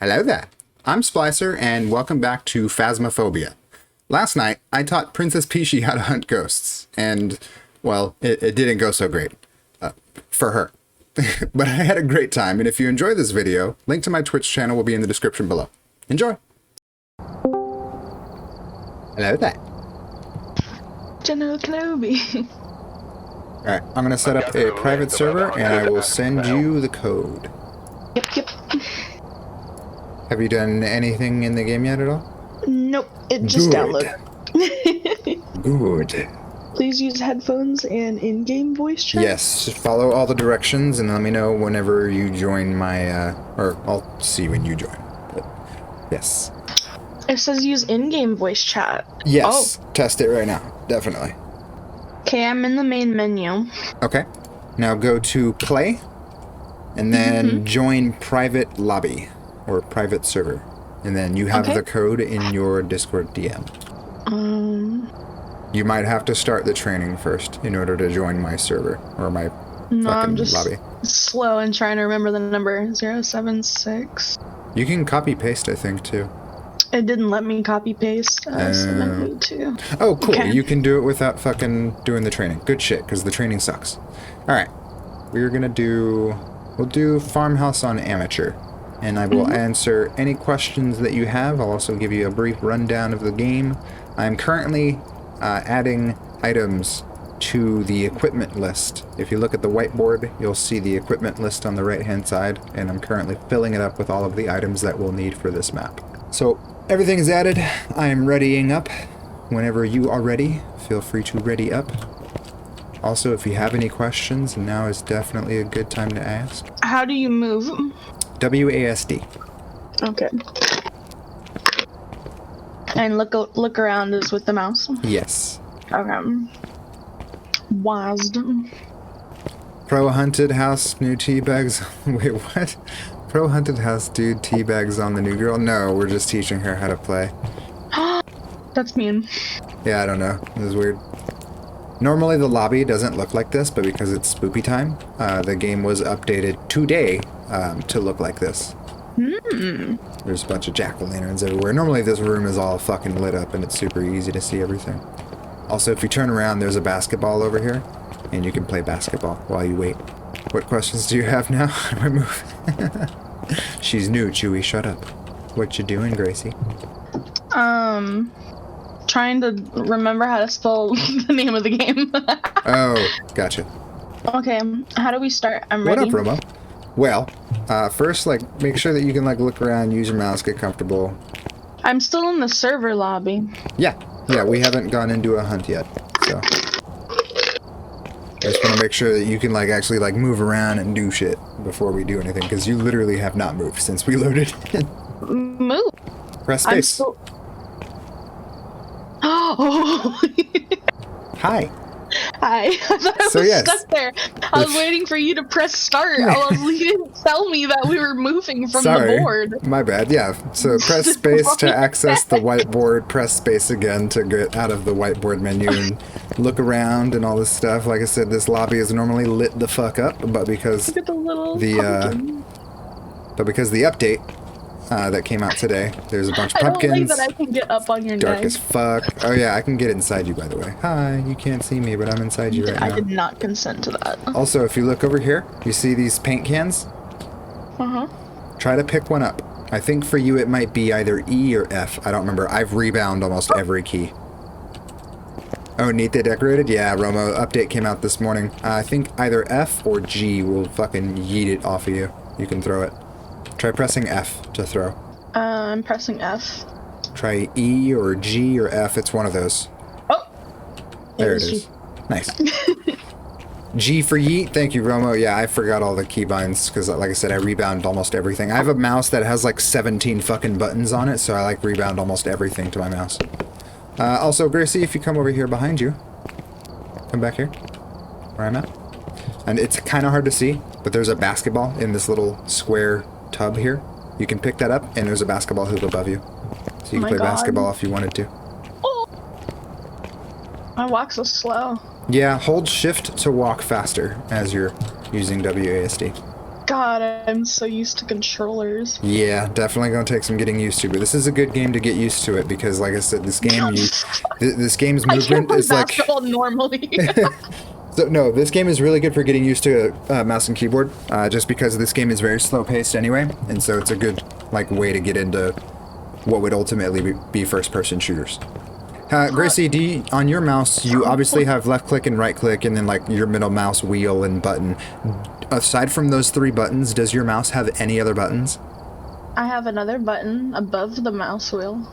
Hello there, I'm Splicer, and welcome back to Phasmophobia. Last night, I taught Princess Peachy how to hunt ghosts, and, well, it didn't go so great. For her. But I had a great time, and if you enjoy this video, link to my Twitch channel will be in the description below. Enjoy! Hello there. General Kenobi. Alright, I'm gonna set up a private server, and I will send you the code. Yep. Have you done anything in the game yet at all? Nope, it just downloaded. Good. Please use headphones and in-game voice chat. Yes, just follow all the directions and let me know whenever you join my, or I'll see when you join. But, yes. It says use in-game voice chat. Yes, test it right now, definitely. Okay, I'm in the main menu. Okay, now go to play, and then join private lobby, or private server. And then you have the code in your Discord DM. You might have to start the training first in order to join my server, or my I'm just lobby. slow and trying to remember the number. 076. You can copy paste, I think, too. It didn't let me copy paste, so I need to. Oh, cool. Okay. You can do it without fucking doing the training. Good shit, because the training sucks. Alright. We'll do Farmhouse on Amateur. And I will answer any questions that you have. I'll also give you a brief rundown of the game. I'm currently adding items to the equipment list. If you look at the whiteboard, you'll see the equipment list on the right-hand side, and I'm currently filling it up with all of the items that we'll need for this map. So, everything is added. I am readying up. Whenever you are ready, feel free to ready up. Also, if you have any questions, now is definitely a good time to ask. How do you move? WASD. Okay. And look around is with the mouse? Yes. Okay. WASD. Pro Hunted House, new tea bags. Wait, what? Pro Hunted House dude tea bags on the new girl? No, we're just teaching her how to play. That's mean. Yeah, I don't know. It was weird. Normally the lobby doesn't look like this, but because it's spoopy time, the game was updated today to look like this. There's a bunch of jack-o'-lanterns everywhere. Normally this room is all fucking lit up and it's super easy to see everything. Also, if you turn around, there's a basketball over here, and you can play basketball while you wait. What questions do you have now? How do I move? She's new, Chewie. Shut up. What you doing, Gracie? Trying to remember how to spell the name of the game. Oh, gotcha. Okay, how do we start? I'm ready. What up, Romo? Well, first, make sure that you can, look around, use your mouse, get comfortable. I'm still in the server lobby. Yeah, we haven't gone into a hunt yet, so. I just want to make sure that you can, actually, move around and do shit before we do anything, because you literally have not moved since we loaded. Move. Press space. Oh! Hi. Hi. I thought I was stuck there. I was waiting for you to press start. You didn't tell me that we were moving from the board. My bad, yeah. So press space to access the whiteboard, press space again to get out of the whiteboard menu and look around and all this stuff. Like I said, this lobby is normally lit the fuck up, but because Look at the little because the update that came out today, there's a bunch of pumpkins. I don't like that I can get up on your neck. Dark as fuck. Oh yeah, I can get inside you, by the way. Hi, you can't see me, but I'm inside you right now. I did not consent to that. Also, if you look over here, you see these paint cans? Try to pick one up. I think for you it might be either E or F. I don't remember. I've rebound almost every key. Oh, neat, they decorated? Yeah, Romo, update came out this morning. I think either F or G will fucking yeet it off of you. You can throw it. Try pressing F to throw. I'm pressing F. Try E or G or F. It's one of those. Oh! There it is. Nice. G for yeet. Thank you, Romo. Yeah, I forgot all the keybinds because, like I said, I rebound almost everything. I have a mouse that has 17 fucking buttons on it, so I rebound almost everything to my mouse. Also, Gracie, if you come over here behind you, come back here, where I'm at. And it's kind of hard to see, but there's a basketball in this little square tub here. You can pick that up, and there's a basketball hoop above you. So you can play basketball if you wanted to. Oh! My walk's so slow. Yeah, hold shift to walk faster as you're using WASD. God, I'm so used to controllers. Yeah, definitely gonna take some getting used to, but this is a good game to get used to it because, like I said, this game's I can't movement play is like. basketball normally. So no, this game is really good for getting used to mouse and keyboard, just because this game is very slow paced anyway, and so it's a good like way to get into what would ultimately be first person shooters. Gracie, on your mouse, you obviously have left click and right click, and then like your middle mouse wheel and button. Aside from those 3 buttons, does your mouse have any other buttons? I have another button above the mouse wheel.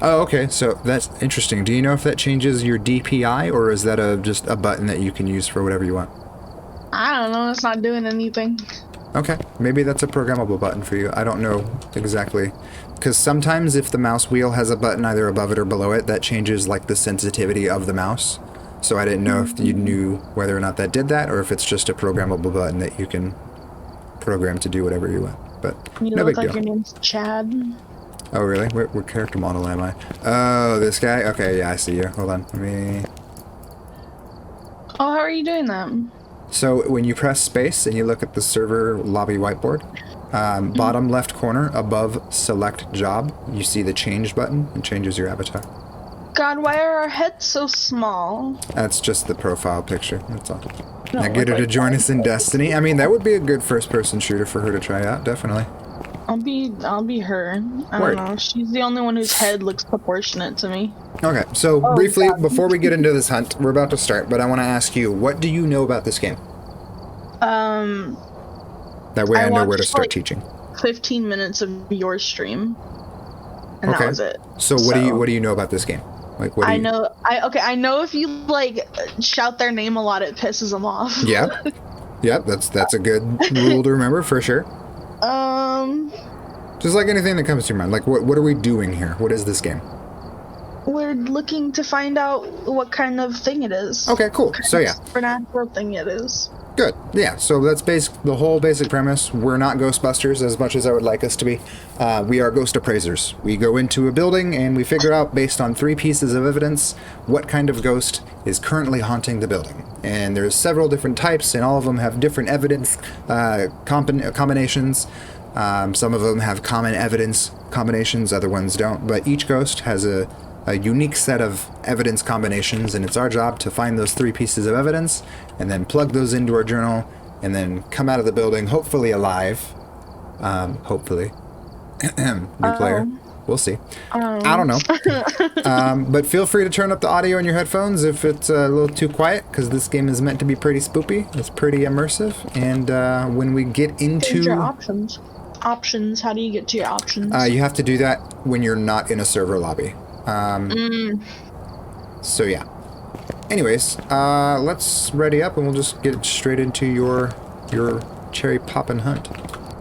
Oh, okay. So that's interesting. Do you know if that changes your DPI, or is that just a button that you can use for whatever you want? I don't know. It's not doing anything. Okay. Maybe that's a programmable button for you. I don't know exactly. Because sometimes if the mouse wheel has a button either above it or below it, that changes like the sensitivity of the mouse. So I didn't know if you knew whether or not that did that, or if it's just a programmable button that you can program to do whatever you want. But you no look big like deal. your name's Chad. Oh, really? What character model am I? Oh, this guy? Okay, yeah, I see you. Hold on. Let me... Oh, how are you doing that? So when you press space and you look at the server lobby whiteboard, bottom left corner above select job, you see the change button. It changes your avatar. God, why are our heads so small? That's just the profile picture. That's all. No, Now get her to like join that. us in Destiny. I mean, that would be a good first-person shooter for her to try out, definitely. I'll be her. I Word. don't know. She's the only one whose head looks proportionate to me. Okay, so Oh, briefly, God. before we get into this hunt, we're about to start, but I want to ask you, what do you know about this game? That way I know where to watched, start like, teaching. 15 minutes of your stream, and Okay. that was it. So what do you know about this game? Like what do I you... know. I know if you like shout their name a lot, it pisses them off. Yep. Yep, that's a good rule to remember for sure. Just like anything that comes to your mind. Like what are we doing here? What is this game? We're looking to find out what kind of thing it is. Okay, cool. So yeah. Supernatural thing it is. Good. Yeah, so that's the whole basic premise. We're not Ghostbusters as much as I would like us to be. We are ghost appraisers. We go into a building and we figure out, based on 3 pieces of evidence, what kind of ghost is currently haunting the building. And there's several different types, and all of them have different evidence combinations. Some of them have common evidence combinations, other ones don't. But each ghost has a unique set of evidence combinations, and it's our job to find those 3 pieces of evidence and then plug those into our journal and then come out of the building hopefully alive. Hopefully. New player. We'll see. I don't know. But feel free to turn up the audio in your headphones if it's a little too quiet, because this game is meant to be pretty spoopy. It's pretty immersive. And when we get into... Your options. Options. How do you get to your options? you have to do that when you're not in a server lobby. So yeah. Anyways, let's ready up and we'll just get straight into your cherry poppin' hunt.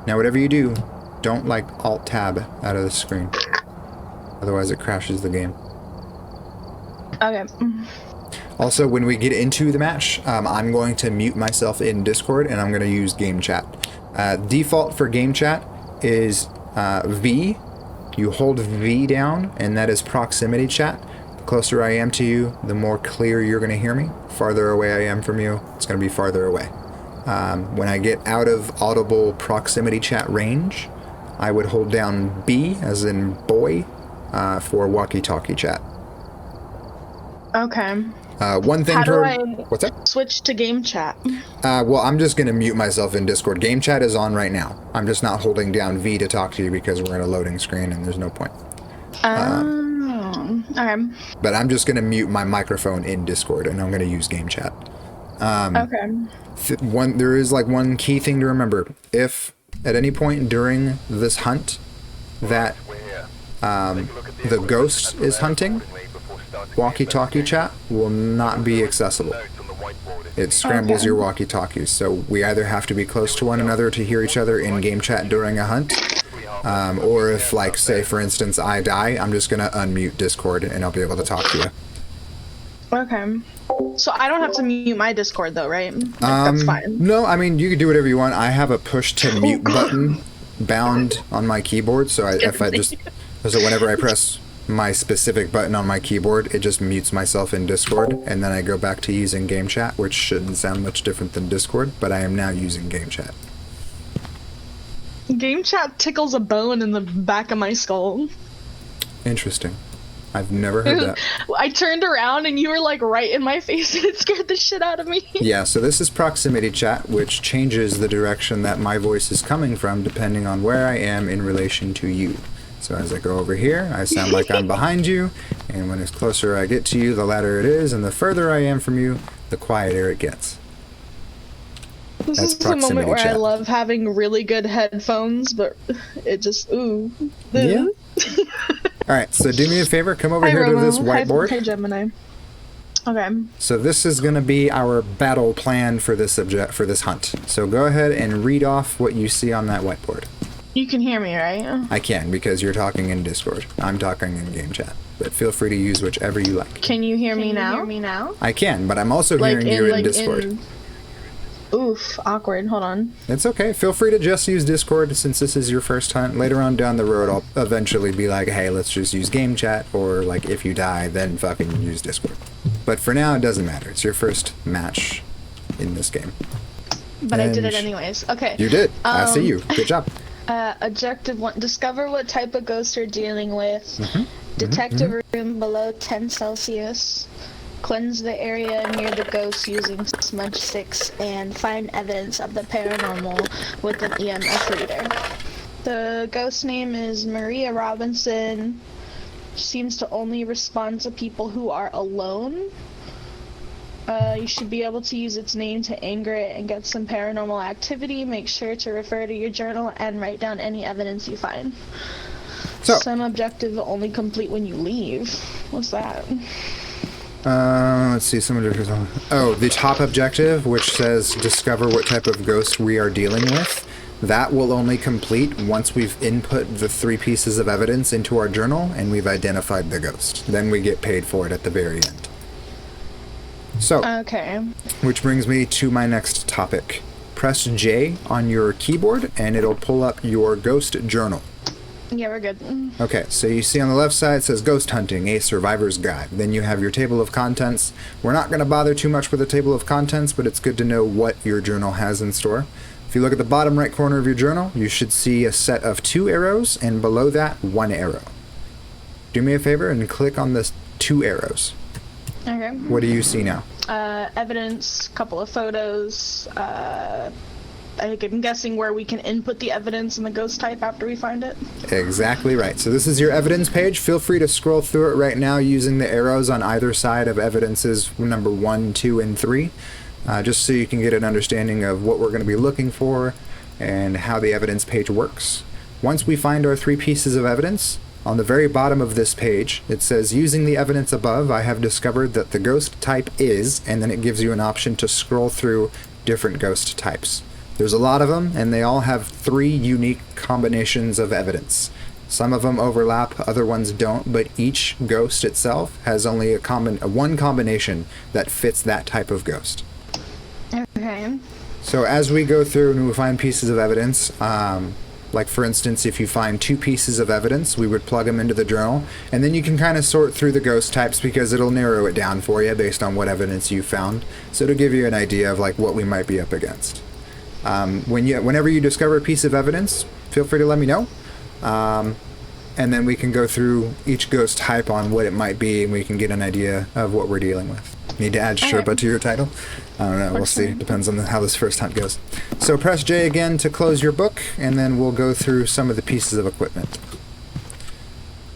Now, whatever you do, don't like alt tab out of the screen. Otherwise, it crashes the game. Okay. Also, when we get into the match, I'm going to mute myself in Discord and I'm going to use game chat. Default for game chat is V. You hold V down, and that is proximity chat. The closer I am to you, the more clear you're going to hear me. Farther away I am from you, it's going to be farther away. When I get out of audible proximity chat range, I would hold down B, as in boy, for walkie-talkie chat. Okay. One thing How do I What's that? switch to game chat? Well, I'm just going to mute myself in Discord. Game chat is on right now. I'm just not holding down V to talk to you because we're in a loading screen and there's no point. Okay. But I'm just going to mute my microphone in Discord and I'm going to use game chat. Okay. There is like one key thing to remember. If at any point during this hunt that the ghost is hunting, walkie-talkie chat will not be accessible. It scrambles your walkie-talkies, so we either have to be close to one another to hear each other in game chat during a hunt, or if, like, say for instance I die, I'm just gonna unmute Discord and I'll be able to talk to you. Okay. So I don't have to mute my Discord though, right? Like, that's fine. No, I mean, you can do whatever you want. I have a push to mute button bound on my keyboard, so so whenever I press my specific button on my keyboard, it just mutes myself in Discord, and then I go back to using game chat, which shouldn't sound much different than Discord, but I am now using game chat. Game chat tickles a bone in the back of my skull. Interesting. I've never heard that. I turned around and you were like right in my face and it scared the shit out of me. Yeah, so this is proximity chat, which changes the direction that my voice is coming from depending on where I am in relation to you. So as I go over here, I sound like I'm behind you, and when it's closer I get to you, the louder it is, and the further I am from you, the quieter it gets. This is a moment where I love having really good headphones, but it just, ooh. Yeah. Alright, so do me a favor, come over here to this whiteboard. Hi, Gemini. Okay. So this is going to be our battle plan for this hunt. So go ahead and read off what you see on that whiteboard. You can hear me, right? I can, because you're talking in Discord. I'm talking in game chat. But feel free to use whichever you like. Can you hear me now? I can, but I'm also hearing you in Discord. Oof, awkward. Hold on. It's okay. Feel free to just use Discord since this is your first hunt. Later on down the road, I'll eventually be like, hey, let's just use game chat, or like if you die, then fucking use Discord. But for now, it doesn't matter. It's your first match in this game. But I did it anyways. Okay. You did. I see you. Good job. Objective 1. Discover what type of ghost you're dealing with. Detect a room below 10 Celsius. Cleanse the area near the ghost using smudge sticks, and find evidence of the paranormal with an EMF reader. The ghost name is Maria Robinson. Seems to only respond to people who are alone. You should be able to use its name to anger it and get some paranormal activity. Make sure to refer to your journal and write down any evidence you find. So, some objective only complete when you leave. What's that? Let's see, the top objective, which says discover what type of ghost we are dealing with. That will only complete once we've input the 3 pieces of evidence into our journal and we've identified the ghost. Then we get paid for it at the very end. So, okay. Which brings me to my next topic. Press J on your keyboard and it'll pull up your ghost journal. Yeah, we're good. Okay, so you see on the left side it says Ghost Hunting, a Survivor's Guide. Then you have your table of contents. We're not going to bother too much with the table of contents, but it's good to know what your journal has in store. If you look at the bottom right corner of your journal, you should see a set of 2 arrows, and below that, 1 arrow. Do me a favor and click on the 2 arrows. Okay. What do you see now? Evidence, couple of photos, I'm guessing where we can input the evidence and the ghost type after we find it. Exactly right. So this is your evidence page. Feel free to scroll through it right now using the arrows on either side of evidences number 1, 2, and 3, just so you can get an understanding of what we're going to be looking for and how the evidence page works. Once we find our 3 pieces of evidence, on the very bottom of this page, it says, using the evidence above, I have discovered that the ghost type is, and then it gives you an option to scroll through different ghost types. There's a lot of them, and they all have 3 unique combinations of evidence. Some of them overlap, other ones don't, but each ghost itself has only one combination that fits that type of ghost. Okay. So as we go through and we find pieces of evidence, like for instance, if you find 2 pieces of evidence, we would plug them into the journal, and then you can kind of sort through the ghost types because it'll narrow it down for you based on what evidence you found. So it'll give you an idea of like what we might be up against. Whenever you discover a piece of evidence, feel free to let me know. And then we can go through each ghost type on what it might be, and we can get an idea of what we're dealing with. Need to add Sherpa to your title? I don't know, we'll see. Depends on how this first hunt goes. So press J again to close your book, and then we'll go through some of the pieces of equipment.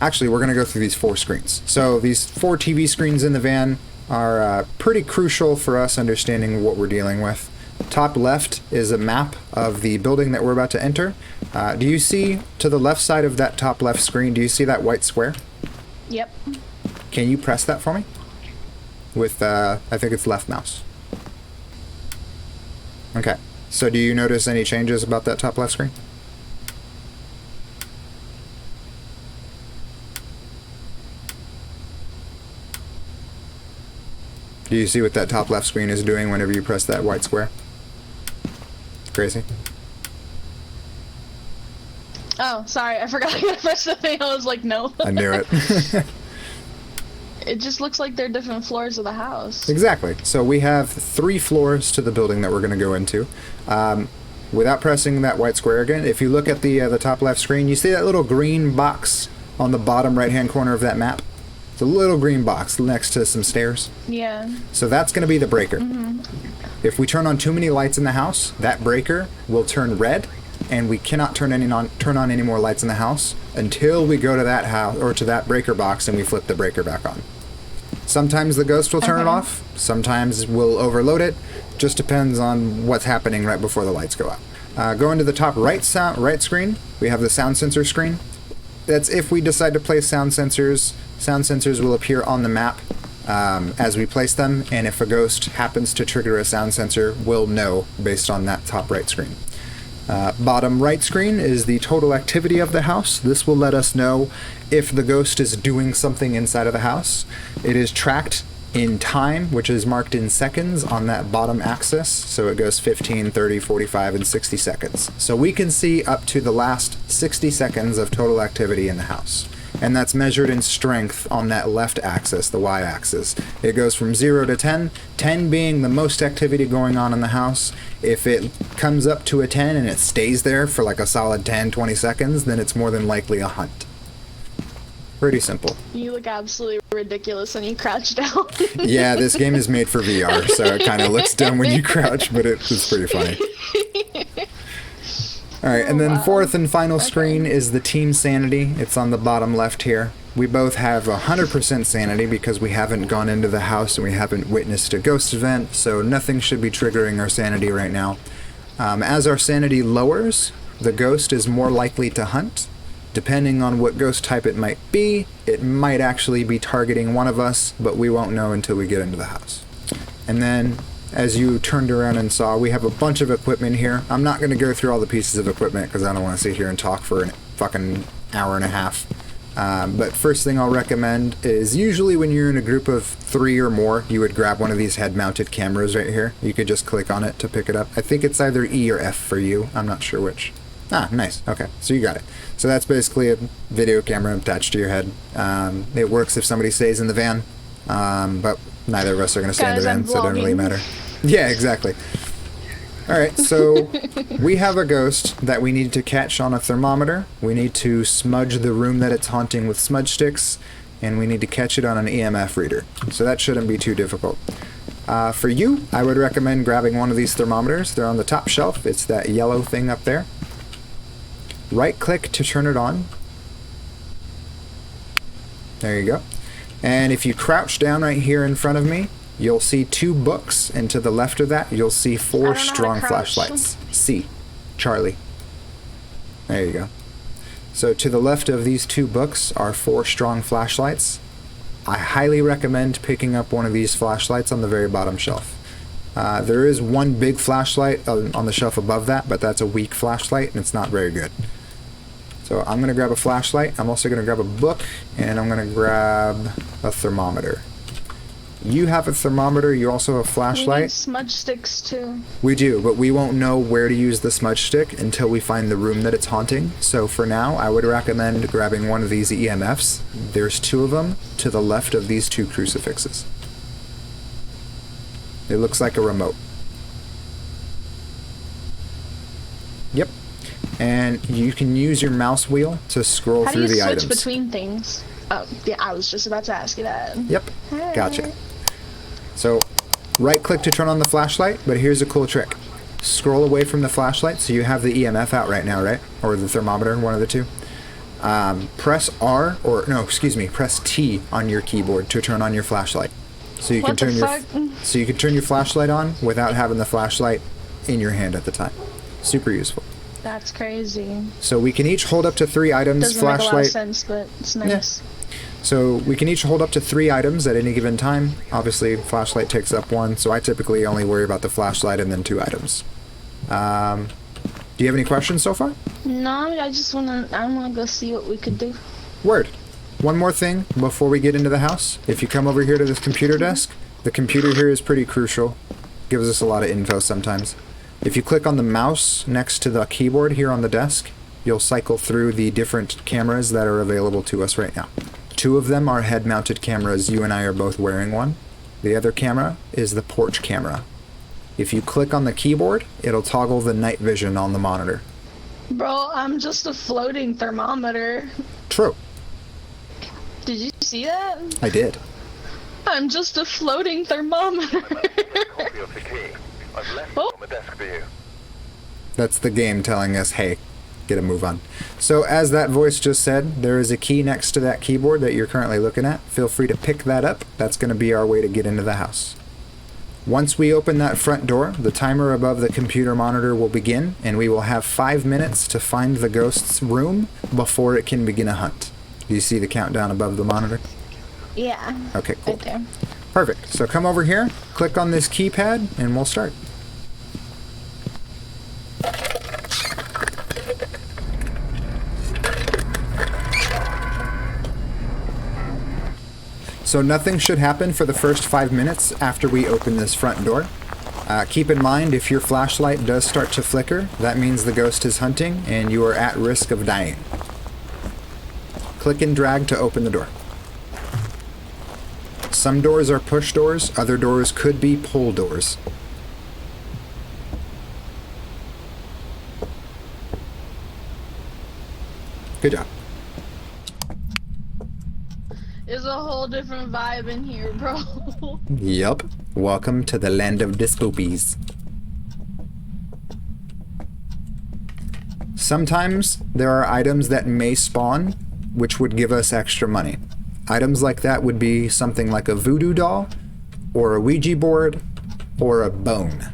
Actually, we're going to go through these 4 screens. So these 4 TV screens in the van are pretty crucial for us understanding what we're dealing with. Top left is a map of the building that we're about to enter. Do you see to the left side of that top left screen, do you see that white square? Yep. Can you press that for me? With, I think it's left mouse. Okay. So do you notice any changes about that top left screen? Do you see what that top left screen is doing whenever you press that white square? Crazy. Oh, sorry, I forgot to press the thing. I was like, no. I knew it. It just looks like they're different floors of the house. Exactly. So we have 3 floors to the building that we're going to go into. without pressing that white square again, if you look at the top left screen, you see that little green box on the bottom right-hand corner of that map? It's a little green box next to some stairs. Yeah. So that's going to be the breaker. If we turn on too many lights in the house, that breaker will turn red, and we cannot turn on any more lights in the house until we go to that house or to that breaker box and we flip the breaker back on. Sometimes the ghost will turn it off. Sometimes we'll overload it. Just depends on what's happening right before the lights go out. Going to the top right screen, we have the sound sensor screen. That's if we decide to place sound sensors. Sound sensors will appear on the map as we place them, and if a ghost happens to trigger a sound sensor, we'll know based on that top right screen. Bottom right screen is the total activity of the house. This will let us know if the ghost is doing something inside of the house. It is tracked in time, which is marked in seconds on that bottom axis. So it goes 15, 30, 45, and 60 seconds. So we can see up to the last 60 seconds of total activity in the house. And that's measured in strength on that left axis, the y-axis. It goes from 0 to 10, 10 being the most activity going on in the house. If it comes up to a 10 and it stays there for like a solid 10, 20 seconds, then it's more than likely a hunt. Pretty simple. You look absolutely ridiculous when you crouch down. Yeah, this game is made for VR, so it kind of looks dumb when you crouch, but it's pretty funny. Alright, and then fourth and final screen is the team sanity. It's on the bottom left here. We both have 100% sanity because we haven't gone into the house and we haven't witnessed a ghost event, so nothing should be triggering our sanity right now. As our sanity lowers, the ghost is more likely to hunt. Depending on what ghost type it might be, it might actually be targeting one of us, but we won't know until we get into the house. And then, as you turned around and saw, we have a bunch of equipment here. I'm not going to go through all the pieces of equipment because I don't want to sit here and talk for a fucking hour and a half. But first thing I'll recommend is usually when you're in a group of 3 or more, you would grab one of these head-mounted cameras right here. You could just click on it to pick it up. I think it's either E or F for you. I'm not sure which. Ah, nice. Okay, so you got it. So that's basically a video camera attached to your head. It works if somebody stays in the van, but neither of us are going to stay in the van, so it doesn't really matter. Yeah, exactly. Alright, so we have a ghost that we need to catch on a thermometer. We need to smudge the room that it's haunting with smudge sticks, and we need to catch it on an EMF reader. So that shouldn't be too difficult. For you, I would recommend grabbing one of these thermometers. They're on the top shelf. It's that yellow thing up there. Right-click to turn it on. There you go. And if you crouch down right here in front of me, you'll see 2 books, and to the left of that, you'll see 4 strong flashlights. C. Charlie. There you go. So to the left of these 2 books are 4 strong flashlights. I highly recommend picking up one of these flashlights on the very bottom shelf. There is one big flashlight on the shelf above that, but that's a weak flashlight, and it's not very good. So I'm going to grab a flashlight, I'm also going to grab a book, and I'm going to grab a thermometer. You have a thermometer, you also have a flashlight. We need smudge sticks too. We do, but we won't know where to use the smudge stick until we find the room that it's haunting. So for now, I would recommend grabbing one of these EMFs. There's 2 of them to the left of these 2 crucifixes. It looks like a remote. Yep. And you can use your mouse wheel to scroll through the items. How do you switch between things? Oh, yeah, I was just about to ask you that. Yep. Gotcha. So, right-click to turn on the flashlight, but here's a cool trick. Scroll away from the flashlight, so you have the EMF out right now, right? Or the thermometer, one of the 2. Press R, or no, excuse me, press T on your keyboard to turn on your flashlight. So you can turn your flashlight on without having the flashlight in your hand at the time. Super useful. That's crazy. So we can each hold up to 3 items. Doesn't make a lot of sense, but it's nice. Yeah. So we can each hold up to 3 items at any given time. Obviously, flashlight takes up 1, so I typically only worry about the flashlight and then 2 items. Do you have any questions so far? No, I wanna go see what we could do. Word. One more thing before we get into the house. If you come over here to this computer desk, the computer here is pretty crucial. Gives us a lot of info sometimes. If you click on the mouse next to the keyboard here on the desk, you'll cycle through the different cameras that are available to us right now. 2 of them are head-mounted cameras. You and I are both wearing one. The other camera is the porch camera. If you click on the keyboard, it'll toggle the night vision on the monitor. Bro, I'm just a floating thermometer. True. Did you see that? I did. I'm just a floating thermometer. Copy of the key. I've left it on the desk for you. That's the game telling us, hey, get a move on. So as that voice just said, there is a key next to that keyboard that you're currently looking at. Feel free to pick that up. That's going to be our way to get into the house. Once we open that front door, the timer above the computer monitor will begin, and we will have 5 minutes to find the ghost's room before it can begin a hunt. Do you see the countdown above the monitor? Yeah. Okay, cool. Right there. Perfect. So come over here, click on this keypad, and we'll start. So nothing should happen for the first 5 minutes after we open this front door. Keep in mind, if your flashlight does start to flicker, that means the ghost is hunting and you are at risk of dying. Click and drag to open the door. Some doors are push doors, other doors could be pull doors. Good job. There's a whole different vibe in here, bro. Yup. Welcome to the land of dystopies. Sometimes there are items that may spawn, which would give us extra money. Items like that would be something like a voodoo doll, or a Ouija board, or a bone.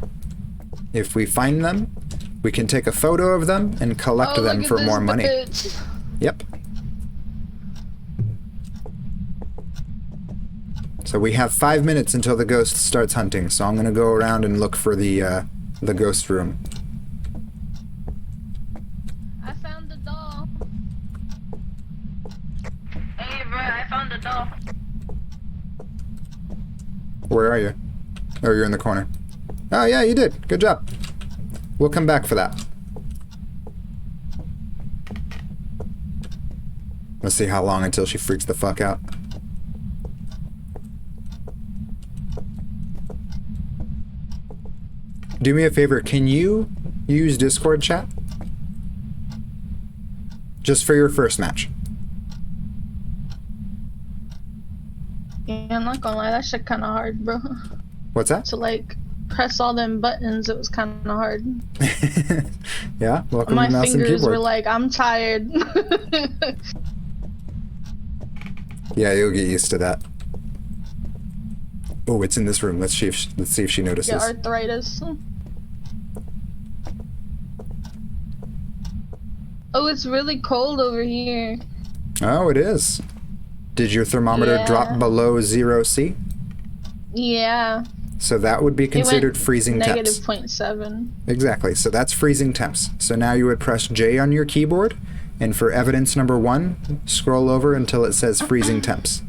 If we find them, we can take a photo of them and collect them look for at more this money. bitch. Yep. So we have 5 minutes until the ghost starts hunting, so I'm gonna go around and look for the ghost room. I found the doll. Hey, bro, I found the doll. Where are you? Oh, you're in the corner. Oh yeah, you did. Good job. We'll come back for that. Let's see how long until she freaks the fuck out. Do me a favor, can you use Discord chat? Just for your first match. Yeah, I'm not gonna lie, that shit kinda hard, bro. What's that? To like press all them buttons, it was kinda hard. Yeah, welcome My to mouse and fingers keyboard. were like, I'm tired. Yeah, you'll get used to that. Oh, it's in this room. Let's see if she notices. Get arthritis. Oh, it's really cold over here. Oh, it is. Did your thermometer Yeah. drop below 0°C? Yeah. So that would be considered It went freezing temps. negative 0.7. Exactly. So that's freezing temps. So now you would press J on your keyboard, and for evidence number 1, scroll over until it says freezing temps.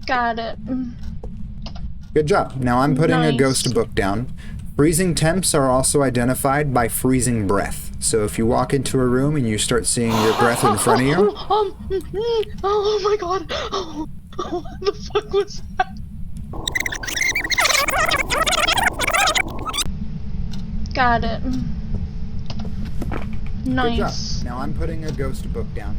Got it. Good job. Now I'm putting a Nice. ghost book down. Freezing temps are also identified by freezing breath. So if you walk into a room and you start seeing your breath in front of you, Oh my god. Oh, what the fuck was that? Got it. good job. Nice. Now I'm putting a ghost book down.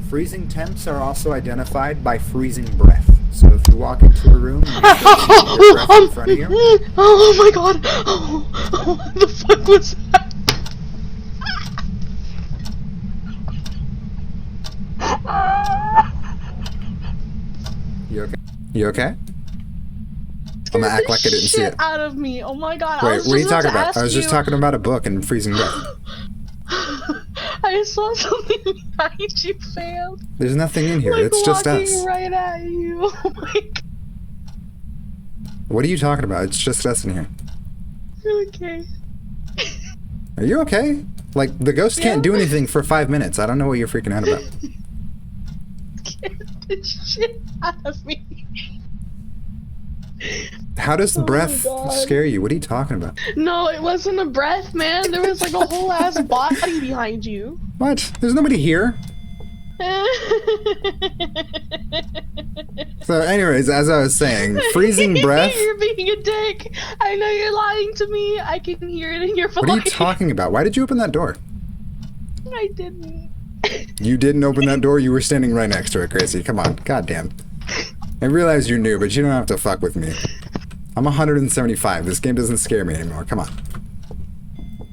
Freezing temps are also identified by freezing breath. So if you walk into a room and you start seeing your breath in front of you, Oh my god. Oh, what the fuck was that? you okay? You okay? I'm gonna act like I didn't see it. Out of me. Oh my god. Wait, what are you talking about? I was just talking about a book and freezing breath. I saw something behind you, fam. There's nothing in here. Like It's just walking us. right at you. Oh my god. What are you talking about? It's just us in here. Okay. Are you okay? Like, the ghost can't do anything for 5 minutes. I don't know what you're freaking out about. Get the shit out of me. How does Oh my breath God. scare you? What are you talking about? No, it wasn't a breath, man. There was like a whole ass body behind you. What? There's nobody here. So anyways, as I was saying, freezing breath. You're being a dick. I know you're lying to me. I can hear it in your voice. What are you talking about? Why did you open that door? I didn't. You didn't open that door? You were standing right next to it, Gracie. Come on. Goddamn. I realize you're new, but you don't have to fuck with me. I'm 175. This game doesn't scare me anymore. Come on.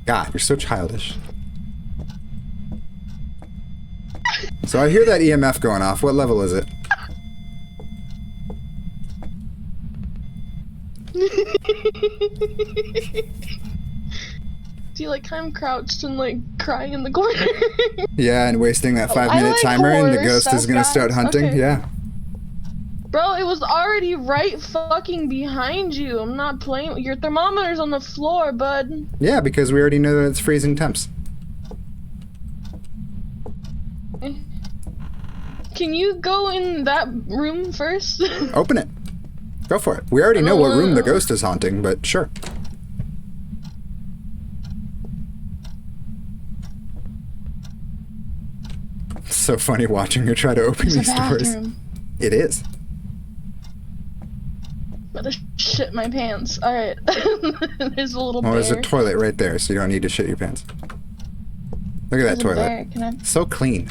God, you're so childish. So I hear that EMF going off. What level is it? Do you like kind of crouched and like crying in the corner? Yeah, and wasting that 5-minute like timer and the horror ghost is stuff, gonna guys. start hunting? Okay. Yeah. Bro, it was already right fucking behind you. I'm not playing. Your thermometer's on the floor, bud. Yeah, because we already know that it's freezing temps. Can you go in that room first? Open it. Go for it. We already know what room the ghost is haunting, but sure. It's so funny watching her try to open It's a these doors. bathroom. It is. Better shit my pants. Alright. There's a little Well, bear. there's a toilet right there, so you don't need to shit your pants. Look at that There's a toilet. bear. Can I... So clean.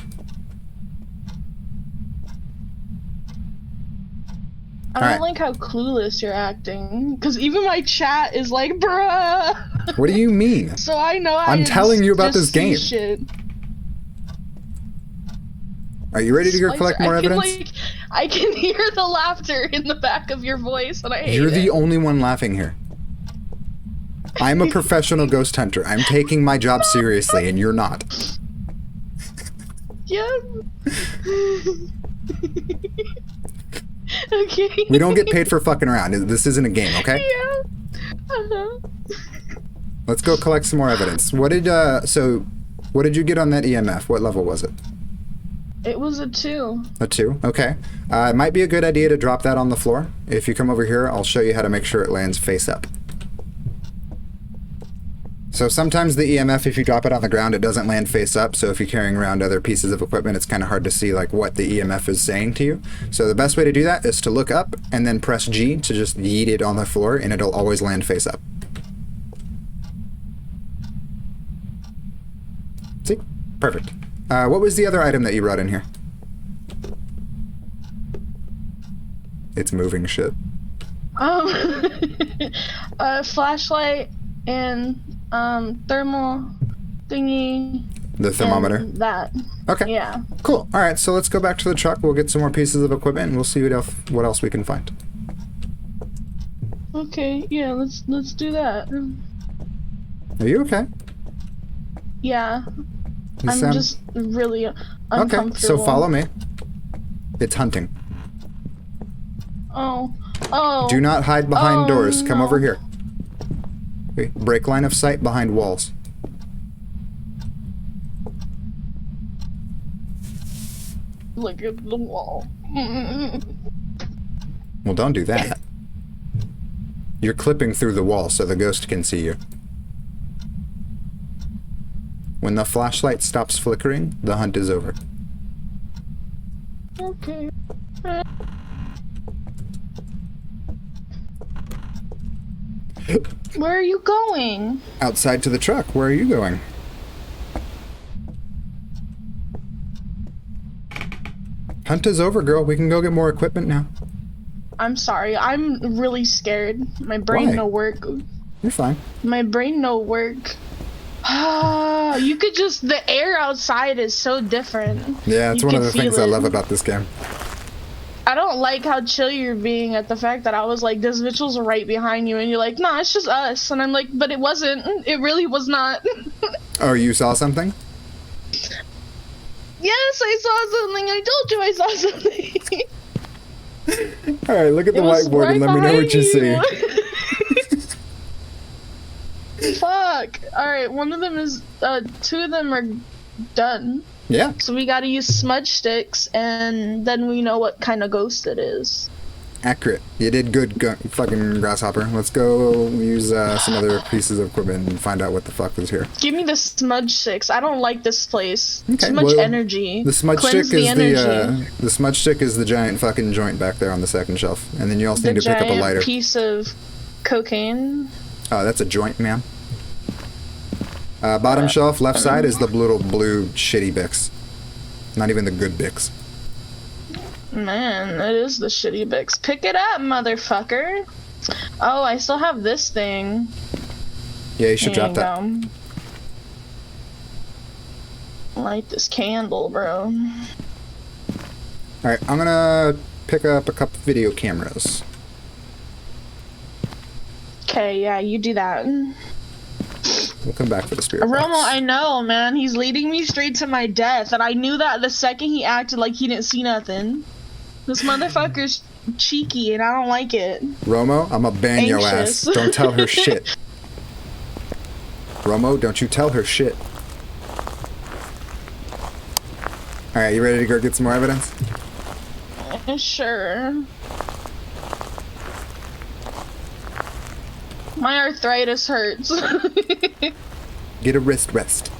I don't like how clueless you're acting. Because even my chat is like, bruh. What do you mean? So I know I'm telling you about this just see game. Shit. Are you ready to go collect more evidence? I can hear the laughter in the back of your voice, and I hate You're it. the only one laughing here. I'm a professional ghost hunter. I'm taking my job seriously, and you're not. Yeah. Okay. We don't get paid for fucking around. This isn't a game, okay? Yeah. Uh-huh. Let's go collect some more evidence. What did you get on that EMF? What level was it? It was a 2. A 2? Okay. It might be a good idea to drop that on the floor. If you come over here, I'll show you how to make sure it lands face up. So sometimes the EMF, if you drop it on the ground, it doesn't land face up. So if you're carrying around other pieces of equipment, it's kind of hard to see like what the EMF is saying to you. So the best way to do that is to look up and then press G to just yeet it on the floor, and it'll always land face up. See? Perfect. What was the other item that you brought in here? It's moving shit. A flashlight and thermal thingy. The thermometer? And that. Okay. Yeah. Cool. All right, so let's go back to the truck. We'll get some more pieces of equipment, and we'll see what else we can find. Okay. Yeah. Let's do that. Are you okay? Yeah. You I'm sound- just really uncomfortable. Okay, so follow me. It's hunting. Oh. Oh. Do not hide behind Oh, doors. Come no. over here. Okay, break line of sight behind walls. Look at the wall. Well, don't do that. You're clipping through the wall so the ghost can see you. When the flashlight stops flickering, the hunt is over. Okay. Where are you going? Outside to the truck. Where are you going? Hunt is over, girl. We can go get more equipment now. I'm sorry. I'm really scared. My brain Why? no work. You're fine. My brain no work. You could just, the air outside is so different. Yeah, it's You one of can the things feel I it. love about this game. I don't like how chill you're being at the fact that I was like, this Mitchell's right behind you, and you're like, nah, it's just us. And I'm like, but it wasn't. It really was not. Oh, you saw something? Yes, I saw something. I told you I saw something. Alright, look at the It was whiteboard and right let me know what you see. see. Fuck. Alright, one of them is, 2 of them are done. Yeah. So we gotta use smudge sticks, and then we know what kind of ghost it is. Accurate. You did good, fucking grasshopper. Let's go use some other pieces of equipment and find out what the fuck is here. Give me the smudge sticks. I don't like this place. Okay, Too much well, energy. The smudge Cleanse stick the is energy. the smudge stick is the giant fucking joint back there on the second shelf, and then you also need to pick up a giant lighter. Piece of cocaine. Oh, that's a joint, ma'am. Bottom shelf, left side is the little blue shitty Bix. Not even the good Bix. Man, it is the shitty Bix. Pick it up, motherfucker. Oh, I still have this thing. Yeah, you should There drop that. you go. Light this candle, bro. Alright, I'm gonna pick up a couple video cameras. Okay, yeah, you do that. We'll come back for the spirit Romo, box. I know, man. He's leading me straight to my death, and I knew that the second he acted like he didn't see nothing. This motherfucker's cheeky, and I don't like it. Romo, I'ma ban your ass. Anxious. Don't tell her shit. Romo, don't you tell her shit. Alright, you ready to go get some more evidence? Sure. My arthritis hurts. Get a wrist rest.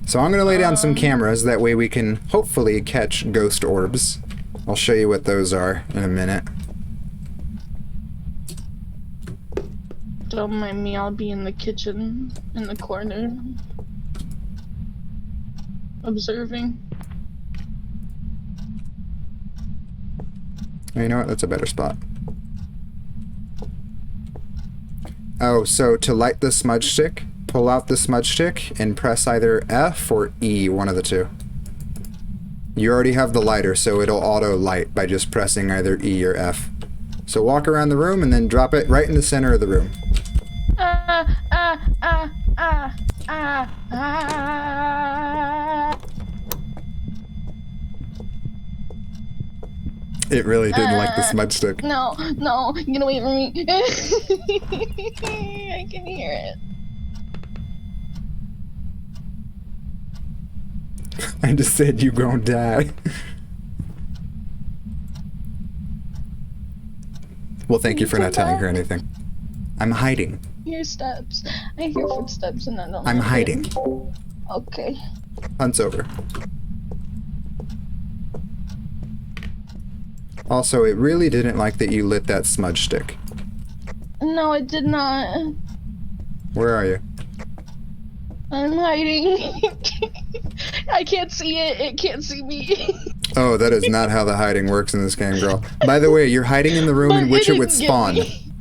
So I'm gonna lay down some cameras, that way we can hopefully catch ghost orbs. I'll show you what those are in a minute. Don't mind me, I'll be in the kitchen, in the corner. Observing. Oh, you know what? That's a better spot. Oh, so to light the smudge stick, pull out the smudge stick and press either F or E, one of the two. You already have the lighter, so it'll auto light by just pressing either E or F. So walk around the room and then drop it right in the center of the room. It really didn't like the smudge stick. No, get away from me. I can hear it. I just said you gonna die. Well, thank you for not telling her anything. I'm hiding. Hear steps. I hear footsteps and I don't I'm like hiding. it. Okay. Hunt's over. Also, it really didn't like that you lit that smudge stick. No, it did not. Where are you? I'm hiding. I can't see it. It can't see me. Oh, that is not how the hiding works in this game, girl. By the way, you're hiding in the room in But which it would didn't get spawn. me.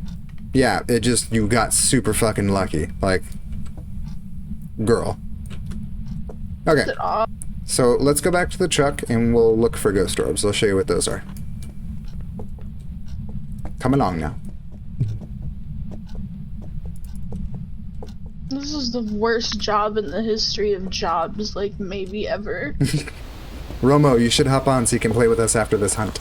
Yeah, it just, you got super fucking lucky. Like, girl. Okay, so let's go back to the truck and we'll look for ghost orbs. I'll show you what those are. Come along now. This is the worst job in the history of jobs, like, maybe ever. Romo, you should hop on so you can play with us after this hunt.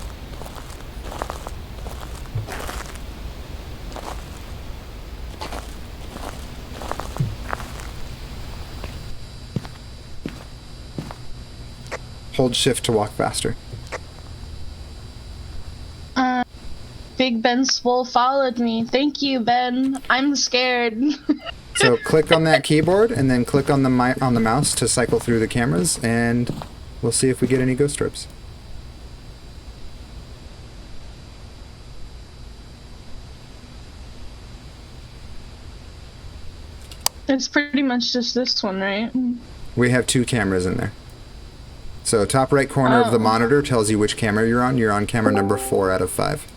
Hold shift to walk faster. Big Ben Swole followed me. Thank you, Ben. I'm scared. So click on that keyboard and then click on the mouse to cycle through the cameras, and we'll see if we get any ghost orbs. It's pretty much just this one, right? We have 2 cameras in there. So top right corner of the monitor tells you which camera you're on. You're on camera number 4 out of 5.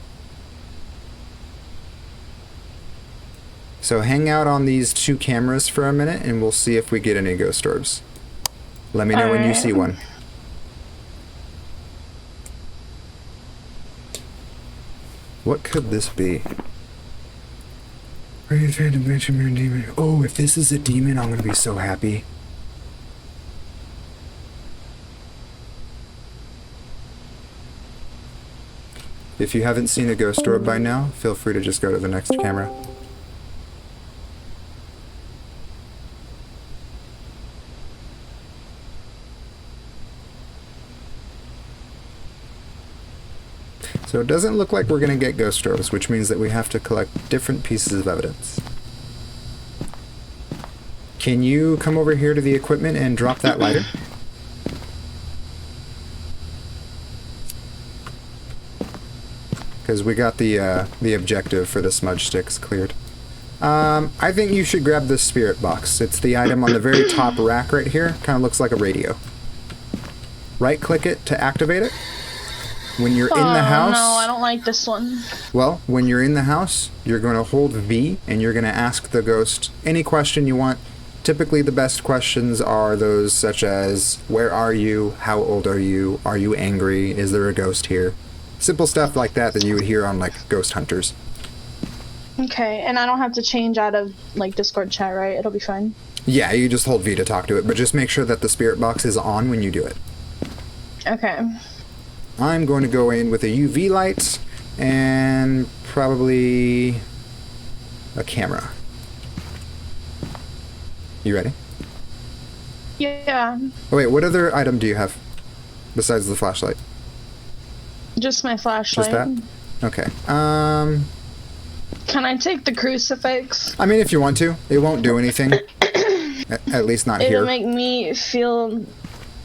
So hang out on these 2 cameras for a minute and we'll see if we get any ghost orbs. Let me know when you see one. What could this be? Are you trying to mention your demon? Oh, if this is a demon, I'm gonna be so happy. If you haven't seen a ghost orb by now, feel free to just go to the next camera. So it doesn't look like we're going to get ghost orbs, which means that we have to collect different pieces of evidence. Can you come over here to the equipment and drop that lighter? Because we got the objective for the smudge sticks cleared. I think you should grab this spirit box. It's the item on the very top rack right here. Kind of looks like a radio. Right-click it to activate it. When you're in the house... no, I don't like this one. Well, when you're in the house, you're going to hold V, and you're going to ask the ghost any question you want. Typically, the best questions are those such as, where are you? How old are you? Are you angry? Is there a ghost here? Simple stuff like that that you would hear on, like, ghost hunters. Okay, and I don't have to change out of, like, Discord chat, right? It'll be fine. Yeah, you just hold V to talk to it, but just make sure that the spirit box is on when you do it. Okay. I'm going to go in with a UV light and probably a camera. You ready? Yeah. Oh wait, what other item do you have besides the flashlight? Just my flashlight. Just that? Okay. Can I take the crucifix? I mean, if you want to. It won't do anything. At least not here. It'll make me feel,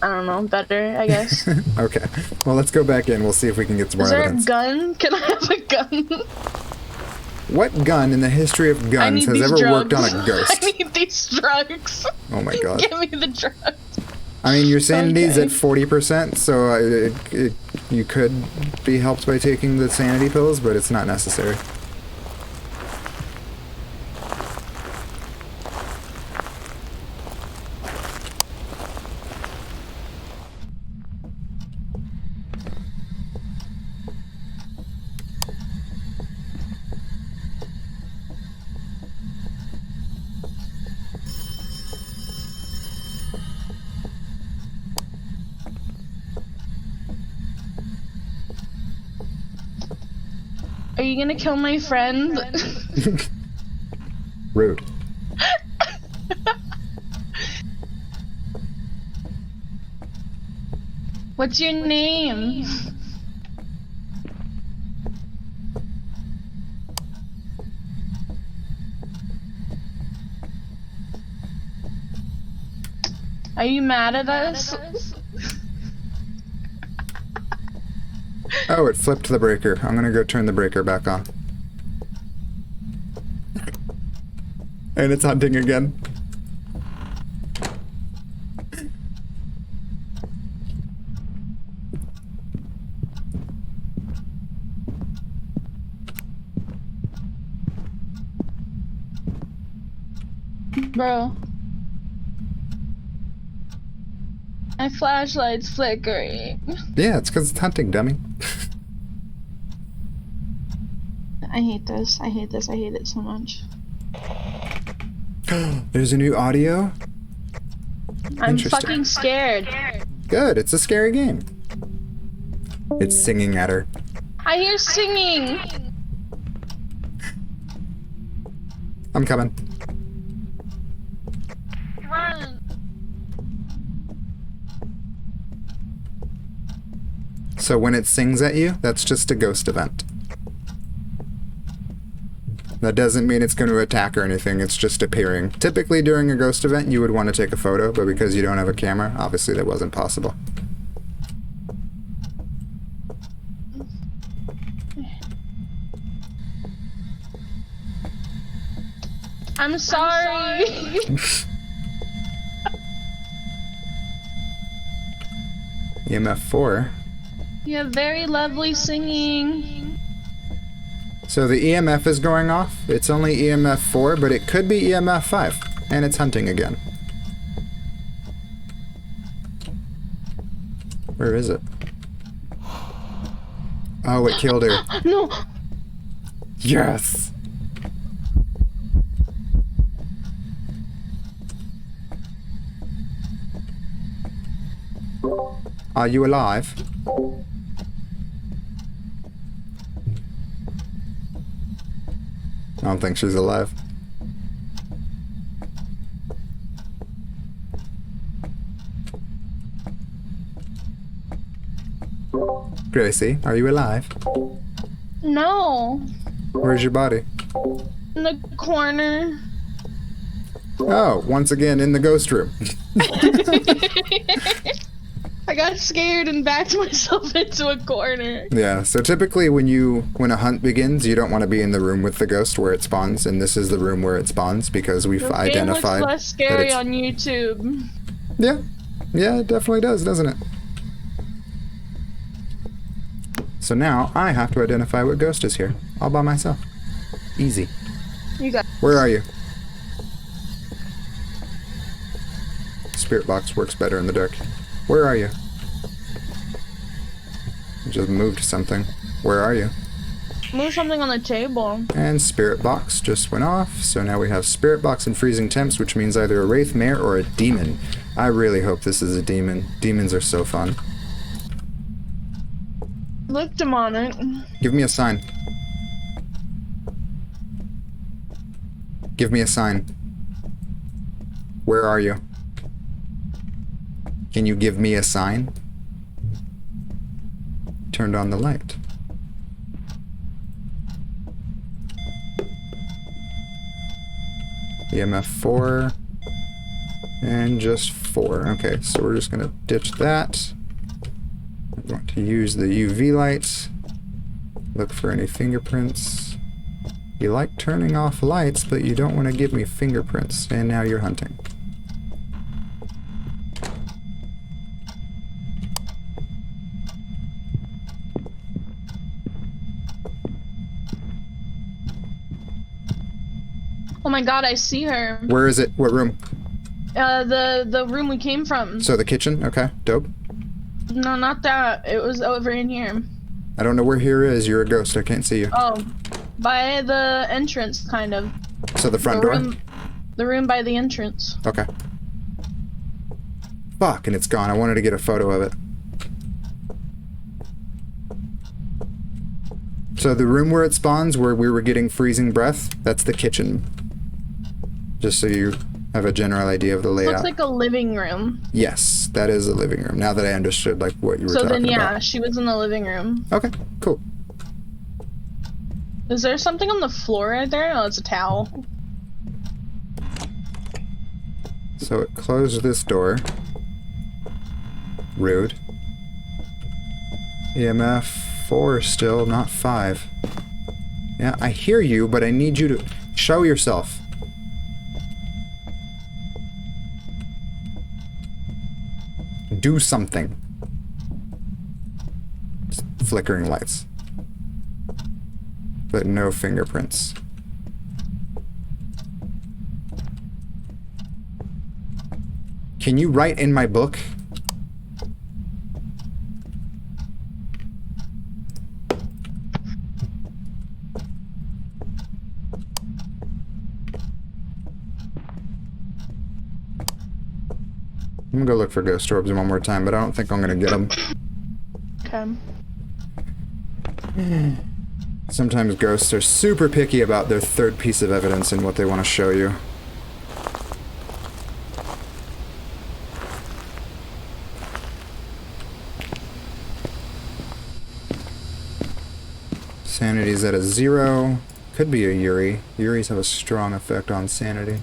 I don't know, better, I guess. Okay. Well, let's go back in. We'll see if we can get some more Is there evidence. a gun? Can I have a gun? What gun in the history of guns has ever worked on a ghost? I need these drugs. Oh my god. Give me the drugs. I mean, your sanity's Okay. at 40%, so you could be helped by taking the sanity pills, but it's not necessary. Are you gonna kill my friend? Rude. What's your name? Are you mad at us? Oh, it flipped the breaker. I'm gonna go turn the breaker back on. And it's hunting again. Bro. My flashlight's flickering. Yeah, it's because it's hunting, dummy. I hate this. I hate this. I hate it so much. There's a new audio? I'm Interesting. fucking scared. Good, it's a scary game. It's singing at her. I hear singing. I'm coming. Run. So when it sings at you, that's just a ghost event. That doesn't mean it's going to attack or anything, it's just appearing. Typically during a ghost event you would want to take a photo, but because you don't have a camera, obviously that wasn't possible. I'm sorry. EMF 4. You have very lovely singing. So the EMF is going off. It's only EMF 4, but it could be EMF 5. And it's hunting again. Where is it? Oh, it killed her. No. Yes! Are you alive? I don't think she's alive. Gracie, are you alive? No. Where's your body? In the corner. Oh, once again in the ghost room. I got scared and backed myself into a corner. Yeah, so typically when a hunt begins, you don't want to be in the room with the ghost where it spawns, and this is the room where it spawns because we've The identified game looks less that scary it's... on YouTube. Yeah. Yeah, it definitely does, doesn't it? So now I have to identify what ghost is here, all by myself. Easy. You got. Where are you? Spirit box works better in the dark. Where are you? Just moved something. Where are you? Move something on the table. And spirit box just went off. So now we have spirit box and freezing temps, which means either a wraith, mare, or a demon. I really hope this is a demon. Demons are so fun. Look demonic. Give me a sign. Give me a sign. Where are you? Can you give me a sign? Turned on the light. EMF 4. And just 4. Okay, so we're just going to ditch that. I'm going to use the UV light. Look for any fingerprints. You like turning off lights, but you don't want to give me fingerprints. And now you're hunting. Oh my god, I see her. Where is it? What room? The room we came from. So the kitchen? Okay, dope. No, not that. It was over in here. I don't know where here is. You're a ghost. I can't see you. Oh, by the entrance, kind of. So the front door? The room by the entrance. Okay. Fuck, and it's gone. I wanted to get a photo of it. So the room where it spawns, where we were getting freezing breath, that's the kitchen. Just so you have a general idea of the layout. Looks like a living room. Yes, that is a living room. Now that I understood like what you were talking about. So then, yeah, she was in the living room. Okay, cool. Is there something on the floor right there? Oh, it's a towel. So it closed this door. Rude. EMF 4 still, not 5. Yeah, I hear you, but I need you to show yourself. Do something. Just flickering lights. But no fingerprints. Can you write in my book? I'm gonna go look for ghost orbs one more time, but I don't think I'm gonna get them. Okay. Sometimes ghosts are super picky about their third piece of evidence and what they want to show you. Sanity's at a 0. Could be a Yuri. Yuris have a strong effect on sanity.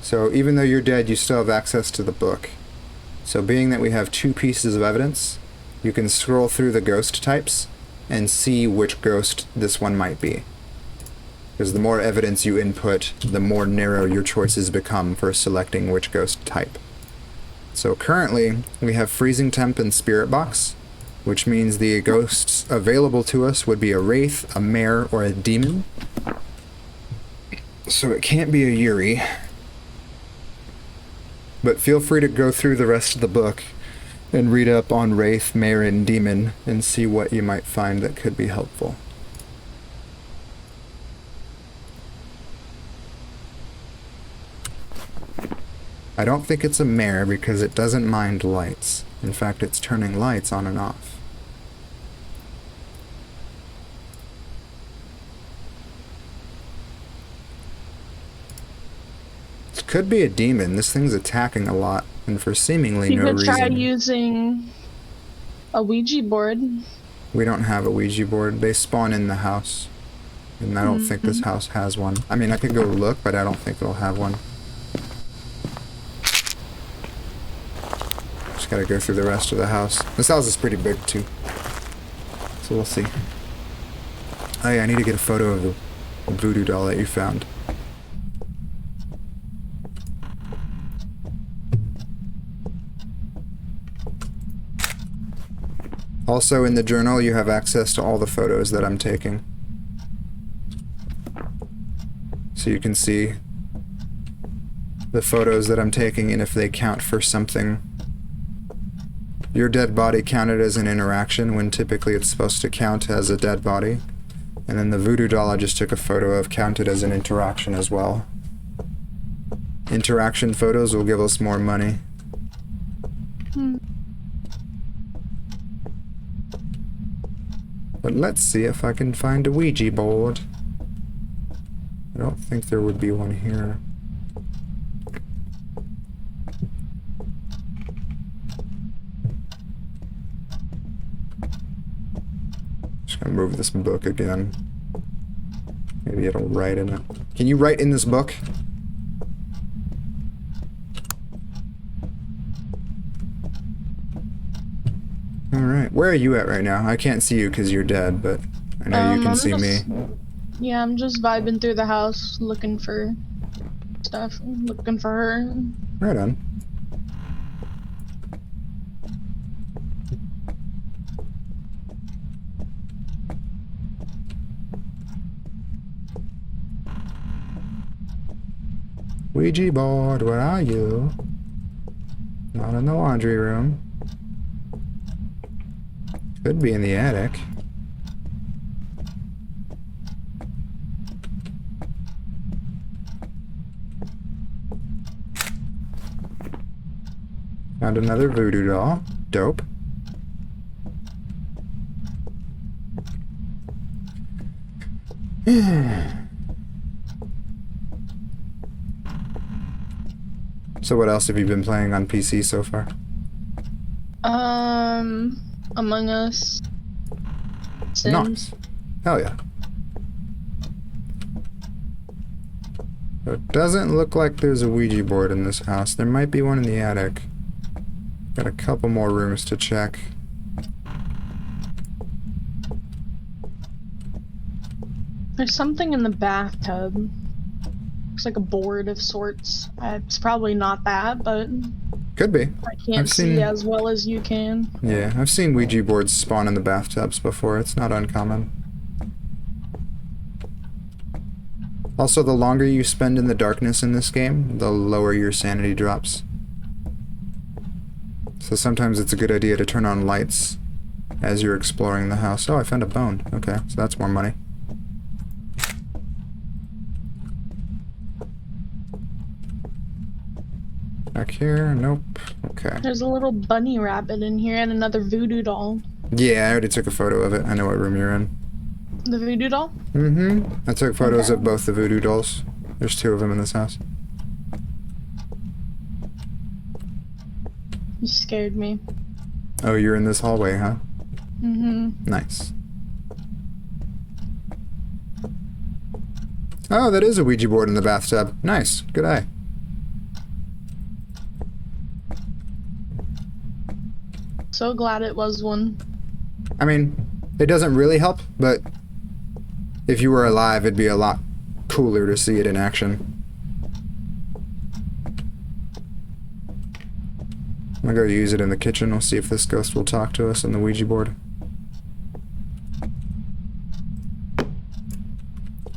So even though you're dead, you still have access to the book. So being that we have 2 pieces of evidence, you can scroll through the ghost types and see which ghost this one might be. Because the more evidence you input, the more narrow your choices become for selecting which ghost type. So currently, we have freezing temp and spirit box, which means the ghosts available to us would be a wraith, a mare, or a demon. So it can't be a Yuri. But feel free to go through the rest of the book and read up on wraith, mare, and demon and see what you might find that could be helpful. I don't think it's a mare because it doesn't mind lights. In fact, it's turning lights on and off. It could be a demon. This thing's attacking a lot, and for seemingly You no could try reason. using A Ouija board. We don't have a Ouija board. They spawn in the house. And I don't think this house has one. I mean, I could go look, but I don't think it'll have one. Just gotta go through the rest of the house. This house is pretty big, too. So we'll see. Oh yeah, I need to get a photo of the voodoo doll that you found. Also, in the journal, you have access to all the photos that I'm taking. So you can see the photos that I'm taking and if they count for something. Your dead body counted as an interaction when typically it's supposed to count as a dead body. And then the voodoo doll I just took a photo of counted as an interaction as well. Interaction photos will give us more money. But let's see if I can find a Ouija board. I don't think there would be one here. Just gonna move this book again. Maybe it'll write in it. Can you write in this book? Alright, where are you at right now? I can't see you because you're dead, but I know you can see me. Yeah, I'm just vibing through the house, looking for stuff, looking for her. Right on. Ouija board, where are you? Not in the laundry room. Could be in the attic. Found another voodoo doll. Dope. So what else have you been playing on PC so far? Among Us. Sims. Nice. Hell yeah. It doesn't look like there's a Ouija board in this house. There might be one in the attic. Got a couple more rooms to check. There's something in the bathtub. Looks like a board of sorts. It's probably not that, but Could be. I can't see as well as you can. Yeah, I've seen Ouija boards spawn in the bathtubs before. It's not uncommon. Also, the longer you spend in the darkness in this game, the lower your sanity drops. So sometimes it's a good idea to turn on lights as you're exploring the house. Oh, I found a bone. Okay, so that's more money. Back here? Nope. Okay. There's a little bunny rabbit in here and another voodoo doll. Yeah, I already took a photo of it. I know what room you're in. The voodoo doll? Mm-hmm. I took photos of both the voodoo dolls. There's two of them in this house. You scared me. Oh, you're in this hallway, huh? Mm-hmm. Nice. Oh, that is a Ouija board in the bathtub. Nice. Good eye. So glad it was one. I mean, it doesn't really help, but if you were alive, it'd be a lot cooler to see it in action. I'm gonna go use it in the kitchen. We'll see if this ghost will talk to us on the Ouija board.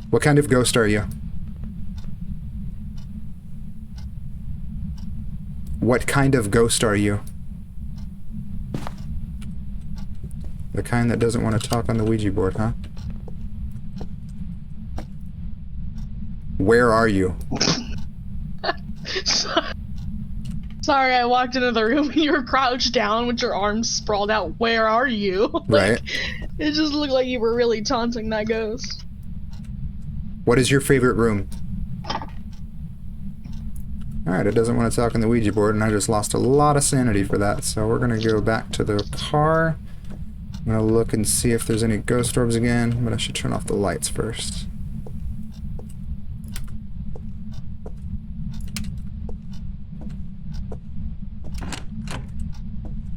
What kind of ghost are you? What kind of ghost are you? The kind that doesn't want to talk on the Ouija board, huh? Where are you? Sorry, I walked into the room and you were crouched down with your arms sprawled out. Where are you? Right. It just looked like you were really taunting that ghost. What is your favorite room? Alright, it doesn't want to talk on the Ouija board, and I just lost a lot of sanity for that, so we're gonna go back to the car. gonna look and see if there's any ghost orbs again, but I should turn off the lights first.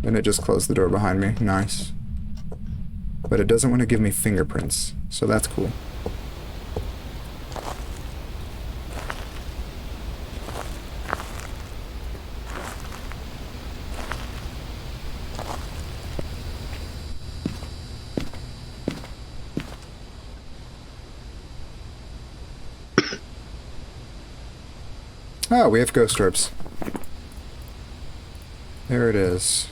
And it just closed the door behind me. Nice. But it doesn't want to give me fingerprints, so that's cool. Oh, we have ghost orbs. There it is.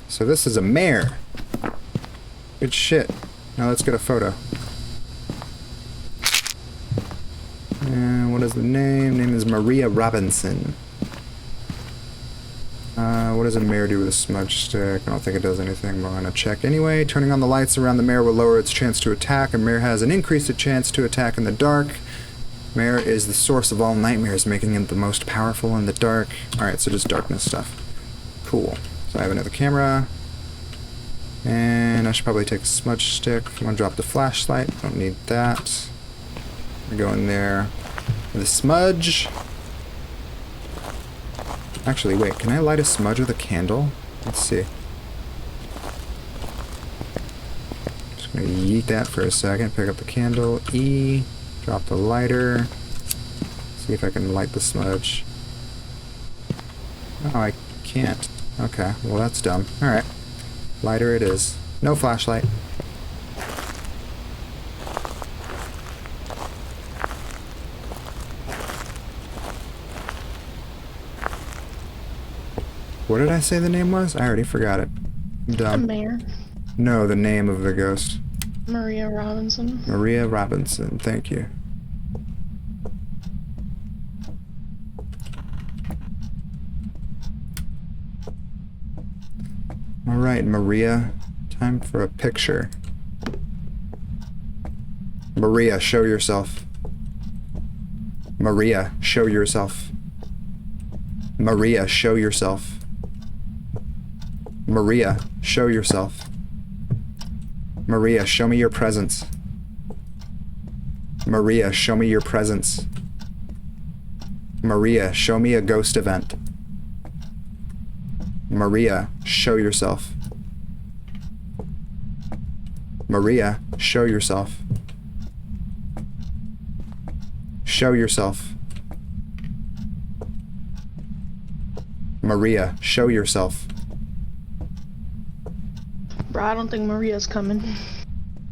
So this is a mare. Good shit. Now let's get a photo. And what is the name? Name is Maria Robinson. What does a mare do with a smudge stick? I don't think it does anything, but I'm gonna check anyway. Turning on the lights around the mare will lower its chance to attack. A mare has an increased chance to attack in the dark. Mare is the source of all nightmares, making it the most powerful in the dark. Alright, so just darkness stuff. Cool. So I have another camera. And I should probably take a smudge stick. I'm gonna drop the flashlight. Don't need that. We go in there with a smudge. Actually, wait, can I light a smudge with a candle? Let's see. Just gonna yeet that for a second. Pick up the candle. E. Drop the lighter. See if I can light the smudge. Oh, I can't. Okay, well that's dumb. Alright. Lighter it is. No flashlight. What did I say the name was? I already forgot it. I'm The dumb. mayor. No, the name of the ghost. Maria Robinson. Maria Robinson, thank you. Alright, Maria. Time for a picture. Maria, show yourself. Maria, show yourself. Maria, show yourself. Maria, show yourself. Maria, show me your presence. Maria, show me your presence. Maria, show me a ghost event. Maria, show yourself. Maria, show yourself. Show yourself. Maria, show yourself. Bro, I don't think Maria's coming.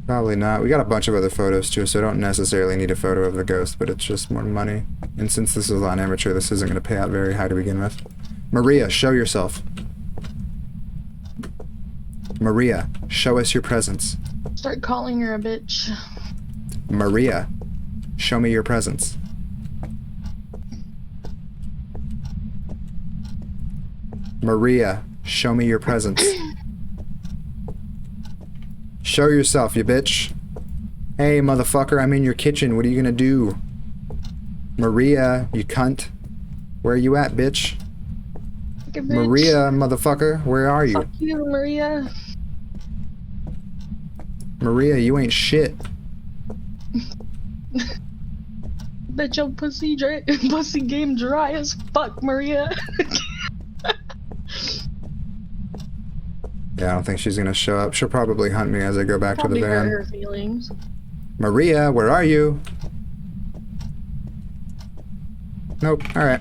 Probably not. We got a bunch of other photos too, so I don't necessarily need a photo of the ghost, but it's just more money. And since this is on amateur, this isn't going to pay out very high to begin with. Maria, show yourself. Maria, show us your presence. Start calling her a bitch. Maria, show me your presence. Maria, show me your presence. Show yourself, you bitch. Hey, motherfucker, I'm in your kitchen. What are you gonna do? Maria, you cunt. Where are you at, bitch? Like a bitch. Maria, motherfucker, where are you? Fuck you, Maria. Maria, you ain't shit. Bet your pussy pussy game dry as fuck, Maria. Yeah, I don't think she's gonna show up. She'll probably hunt me as I go back to the Probably hurt van. her feelings. Maria, where are you? Nope. Alright.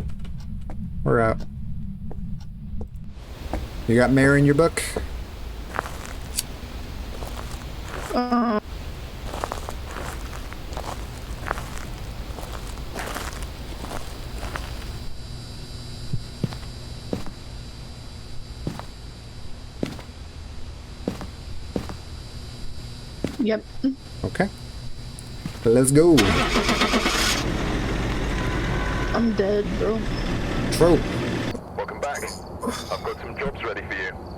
We're out. You got Mare in your book? Yep. Okay. Let's go. I'm dead, bro. Trope. Welcome back. I've got some jobs ready for you.